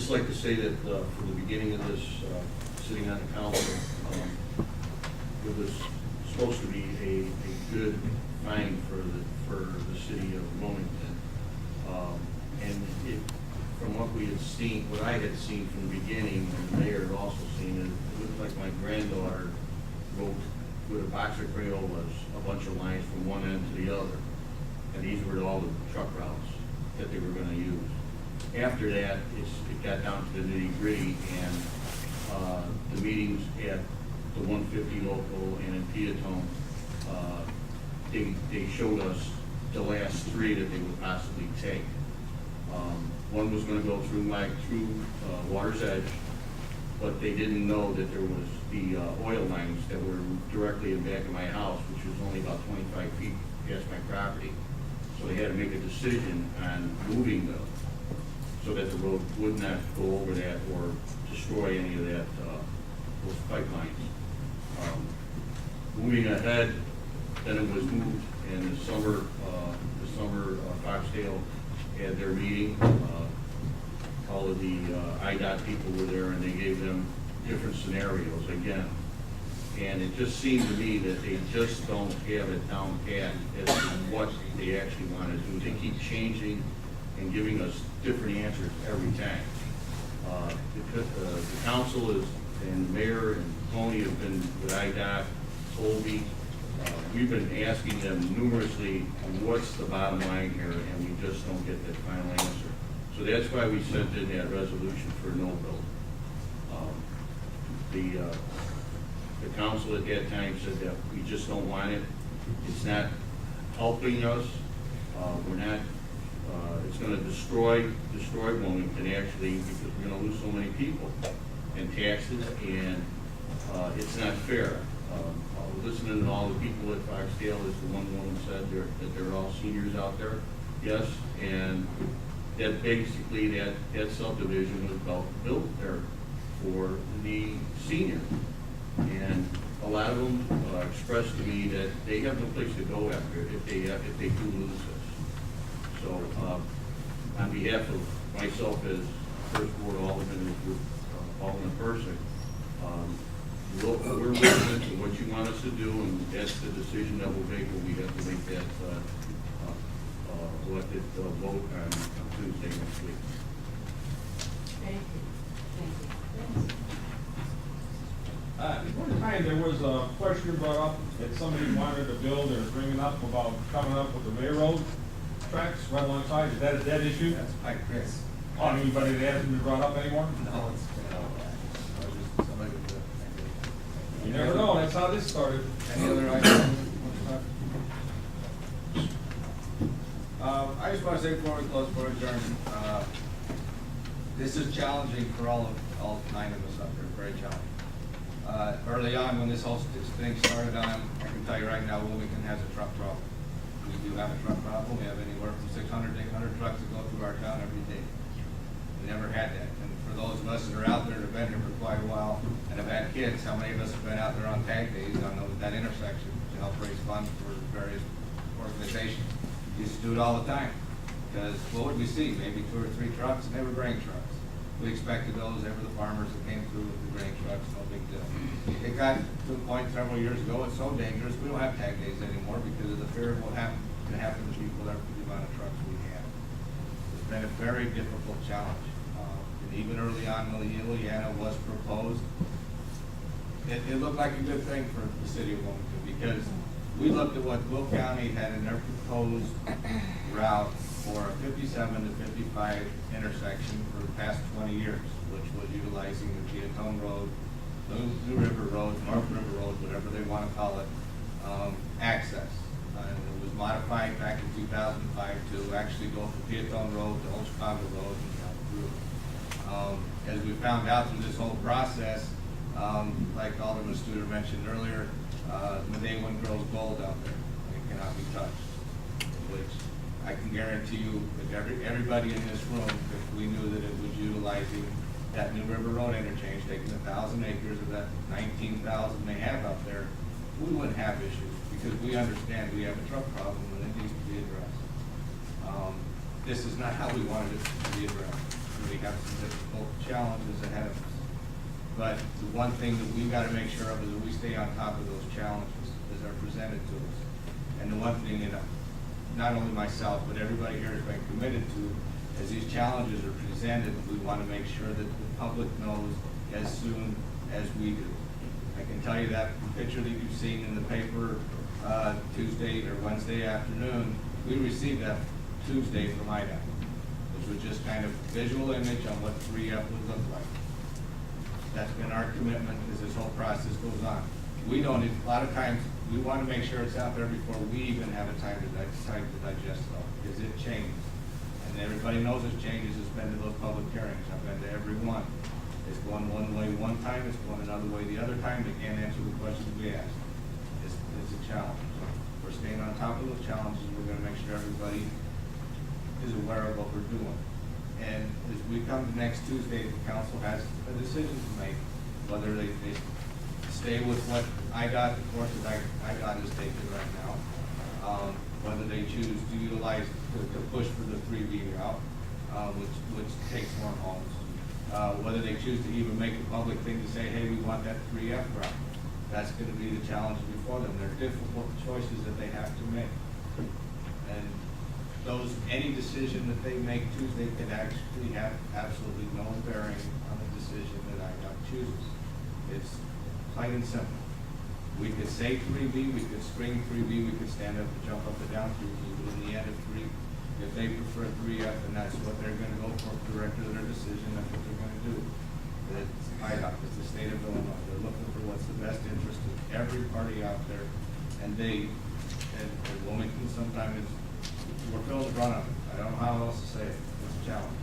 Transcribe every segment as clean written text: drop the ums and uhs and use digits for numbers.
just like to say that from the beginning of this, sitting on the council, it was supposed to be a good find for the city of Wilmington. And it, from what we had seen, what I had seen from the beginning, and the mayor had also seen it, it looked like my granddaughter wrote with a box of Crayolas a bunch of lines from one end to the other. And these were all the truck routes that they were gonna use. After that, it got down to the nitty gritty, and the meetings at the 150 local and in Peatone, they showed us the last three that they would possibly take. One was gonna go through Water's Edge, but they didn't know that there was the oil lines that were directly in back of my house, which was only about 25 feet past my property. So they had to make a decision on moving those, so that the road would not go over that or destroy any of that, those pipelines. Moving ahead, then it was moved in the summer, Foxdale had their meeting. All of the IDOT people were there, and they gave them different scenarios again. And it just seemed to me that they just don't have it down pat as to what they actually want to do. They keep changing and giving us different answers every time. The council is, and the mayor and Tony have been with IDOT, Colby. We've been asking them numerously, what's the bottom line here, and we just don't get that final answer. So that's why we sent in that resolution for no bill. The council at that time said that we just don't want it. It's not helping us. We're not. It's going to destroy Wilmington actually, because we're going to lose so many people and taxes, and it's not fair. Listening to all the people at Foxdale, as the one woman said, that they're all seniors out there. Yes, and that basically that subdivision was built there for the seniors. And a lot of them expressed to me that they have no place to go after it if they do lose this. So on behalf of myself as First Ward Alderman with Alderman Persick, we're listening to what you want us to do, and that's the decision that we'll make when we have to make that elected vote on Tuesday next week. Thank you. At one time, there was a question brought up that somebody wanted to build or bringing up about coming up with the railroad tracks right alongside. Is that a dead issue? That's by Chris. Oh, anybody that hasn't been brought up anymore? No, it's, just somebody with the. You never know, that's how this started. Any other items? I just want to say before we close for adjournment, this is challenging for all 9 of us up there, very challenging. Early on, when this whole thing started on, I can tell you right now, Wilmington has a truck problem. We do have a truck problem. We have anywhere from 600 to 800 trucks that go through our town every day. We never had that. And for those of us that are out there that have been here for quite a while and have had kids, how many of us have been out there on tag days on that intersection to help raise funds for various organizations? We used to do it all the time. Because what would we see? Maybe 2 or 3 trucks, and they were grain trucks. We expected those. They were the farmers that came through with the grain trucks, no big deal. It got to a point several years ago, it's so dangerous, we don't have tag days anymore because of the fear of what can happen to people there for the amount of trucks we have. It's been a very difficult challenge. And even early on when the Illiana was proposed, it looked like a good thing for the city of Wilmington because we looked at what Will County had in their proposed route for a 57 to 55 intersection for the past 20 years, which was utilizing the Peatone Road, New River Road, North River Road, whatever they want to call it, access. And it was modified back in 2005 to actually go from Peatone Road to Old Chicago Road and down through. As we found out through this whole process, like Alderman Studer mentioned earlier, the day one grows gold out there. It cannot be touched, which I can guarantee you that everybody in this room, if we knew that it was utilizing that New River Road interchange, taking 1,000 acres of that 19,000 they have out there, we wouldn't have issues because we understand we have a truck problem and it needs to be addressed. This is not how we wanted it to be addressed. We have some difficult challenges ahead of us. But the one thing that we've got to make sure of is that we stay on top of those challenges as they're presented to us. And the one thing that not only myself, but everybody here has been committed to, as these challenges are presented, we want to make sure that the public knows as soon as we do. I can tell you that picture that you've seen in the paper Tuesday or Wednesday afternoon, we received that Tuesday from IDOT, which was just kind of visual image on what 3F would look like. That's been our commitment as this whole process goes on. We don't, a lot of times, we want to make sure it's out there before we even have a time to digest it all, because it changes. And everybody knows it changes. It's been to those public hearings. I've been to every one. It's going one way one time, it's going another way the other time. They can't answer the questions we ask. It's a challenge. We're staying on top of those challenges. We're going to make sure everybody is aware of what we're doing. And as we come to next Tuesday, the council has a decision to make, whether they stay with what IDOT, of course, IDOT is taking right now, whether they choose to utilize, to push for the 3B route, which takes more homes, whether they choose to even make the public thing to say, hey, we want that 3F route. That's going to be the challenge before them. They're difficult choices that they have to make. And any decision that they make Tuesday can actually have absolutely no bearing on the decision that IDOT chooses. It's plain and simple. We could say 3B, we could scream 3B, we could stand up and jump up and down 3B, but in the end of 3, if they prefer 3F, and that's what they're going to go for directly their decision, that's what they're going to do. It's IDOT, it's the state of Illinois. They're looking for what's the best interest of every party out there, and Wilmington sometimes we're feeling the brunt of it. I don't know how else to say it. It's a challenge.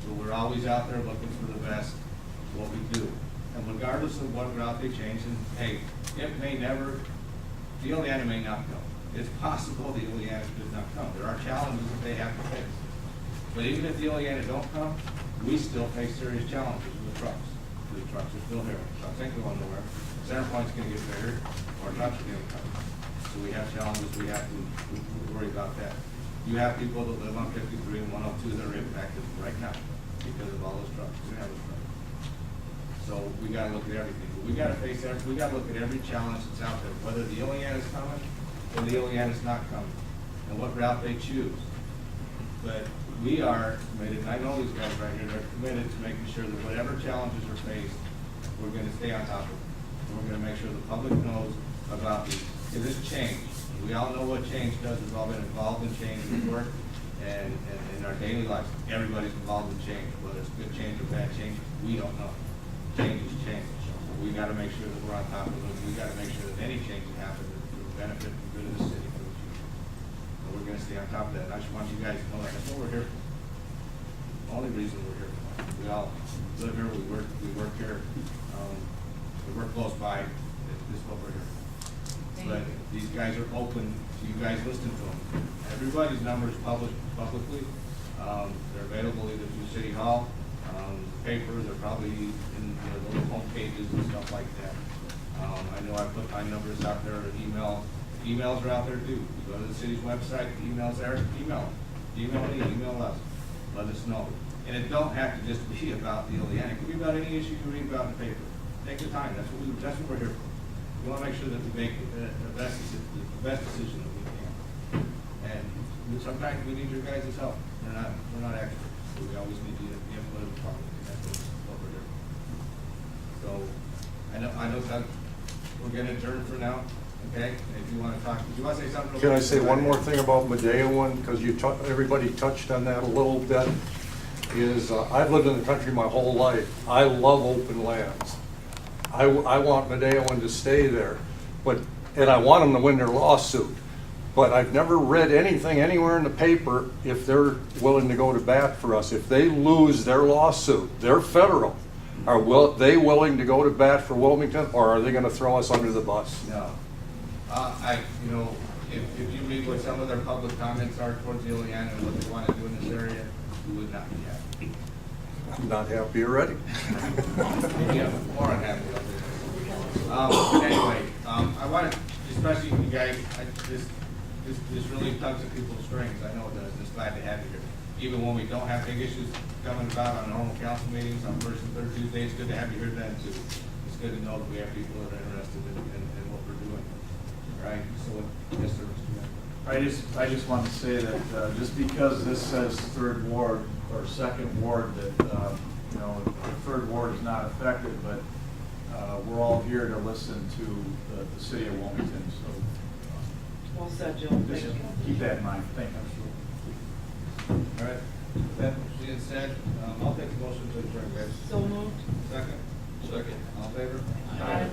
So we're always out there looking for the best of what we do. And regardless of what route they change, and hey, it may never, the Illiana may not come. It's possible the Illiana does not come. There are challenges that they have to face. But even if the Illiana don't come, we still face serious challenges with the trucks. The trucks are still here. Trucks ain't going nowhere. Center Point's going to get bigger, or trucks are going to come. So we have challenges. We have to worry about that. You have people that live on 53 and 102 that are impacted right now because of all those trucks. We have those trucks. So we got to look at everything. We got to face every. We got to look at every challenge that's out there, whether the Illiana is coming or the Illiana is not coming, and what route they choose. But we are committed, and I know these guys right here, they're committed to making sure that whatever challenges are faced, we're going to stay on top of it. And we're going to make sure the public knows about these. Because it's change. We all know what change does. We've all been involved in change at work and in our daily lives. Everybody's involved in change, whether it's good change or bad change, we don't know. Change is change. We got to make sure that we're on top of it. We got to make sure that any change that happens is for the benefit and good of the city for the future. And we're going to stay on top of that. And I just want you guys to know that. That's what we're here for. The only reason we're here for. We all live here. We work here. We work close by. This is what we're here for. But these guys are open to you guys listening to them. Everybody's number is published publicly. They're available either through City Hall, the paper. They're probably in the little home pages and stuff like that. I know I put my numbers out there. Emails are out there too. You go to the city's website, the emails there. Email me, email us. Let us know. And it don't have to just be about the Illiana. It could be about any issue you read about in the paper. Take the time. That's what we're here for. We want to make sure that we make the best decision that we can. And sometimes we need your guys' help. We're not experts. So we always need the input of the public. And that's what we're here for. So I know that we're going to adjourn for now. Okay? If you want to talk, do you want to say something? Can I say one more thing about Medea one? Because everybody touched on that a little bit. I've lived in the country my whole life. I love open lands. I want Medea one to stay there, and I want them to win their lawsuit. But I've never read anything anywhere in the paper if they're willing to go to bat for us. If they lose their lawsuit, they're federal. Are they willing to go to bat for Wilmington, or are they going to throw us under the bus? No. If you read what some of their public comments are towards the Illiana and what they want to do in this area, you would not be happy. I'm not happy already. Yeah, more unhappy. But anyway, I want to, especially you guys, this really tugs at people's strings. I know it does. Just glad to have you here. even when we don't have big issues coming about on normal council meetings on first and third Tuesday, it's good to have you here then too. It's good to know that we have people that are interested in what we're doing. All right, so, yes, sir, Mr. Mayor. I just want to say that just because this says third ward or second ward, that, you know, the third ward is not affected, but we're all here to listen to the city of Wilmington, so Well said, Joe. just Thank you. keep that in mind. Thank you. All right, with that being said, I'll take the motion to adjourn, guys. So moved. Second? Second. All in favor? Aye.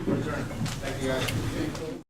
Return. Thank you, guys.